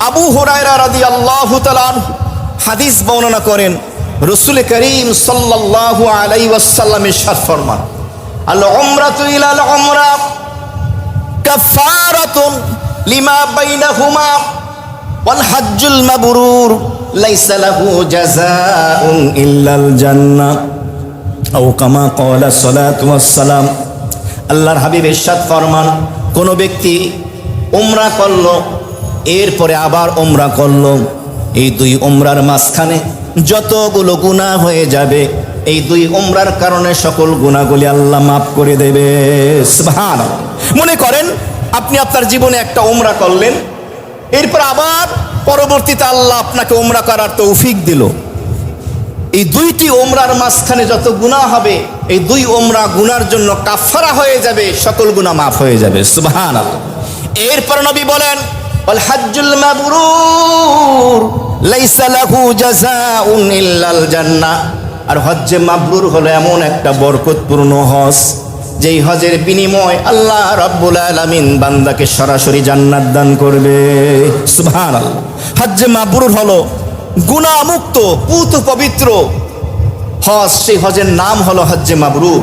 আবু হুরায়রা রাদিয়াল্লাহু তাআলা হাদিস বর্ণনা করেন, রাসূল করিম সাল্লাল্লাহু আলাইহি ওয়াসাল্লাম ইরশাদ ফরমান, আল উমরাতু ইলাল উমরা কাফারাতুন লিমা বাইনাহুমা ওয়াল হজ্জুল মাবরুর লাইসা লাহু জাযাউন ইল্লাল জান্নাহ আও কামা ক্বালা সাল্লাতু ওয়াসসালাম। আল্লাহর হাবিব ইরশাদ ফরমান, কোন ব্যক্তি উমরা করলো, এরপরে আবার উমরা করলো, এই দুই উমরার মাঝখানে যতগুলো গুনাহ হয়ে যাবে, এই দুই উমরার কারণে সকল গুনাহগুলি আল্লাহ মাফ করে দেবে। সুবহানাল্লাহ। মনে করেন আপনি আপনার জীবনে একটা উমরা করলেন, এরপর আবার পরবর্তীতে আল্লাহ আপনাকে উমরা করার তৌফিক দিল। এই দুইটি উমরার মাঝখানে যত গুনাহ হবে, এই দুই উমরা গুনার জন্য কাফারা হয়ে যাবে, সকল গুনাহ মাফ হয়ে যাবে। সুবহানাল্লাহ। এরপর নবী বলেন, ওয়াল হজ্জুল মাবরুর লাইসা লাহু জাযাউন ইল্লাল জান্নাহ। আর হজ্জে মাবরুর হলো এমন একটা বরকতপূর্ণ হজ, যেই হজের বিনিময় আল্লাহ রাব্বুল আলামিন বান্দাকে সরাসরি জান্নাত দান করবে। সুবহানাল্লাহ। হজ্জে মাবরুর হলো গুনাহ মুক্ত পুত পবিত্র হজ, সেই হজের নাম হলো হজ্জে মাবরুর।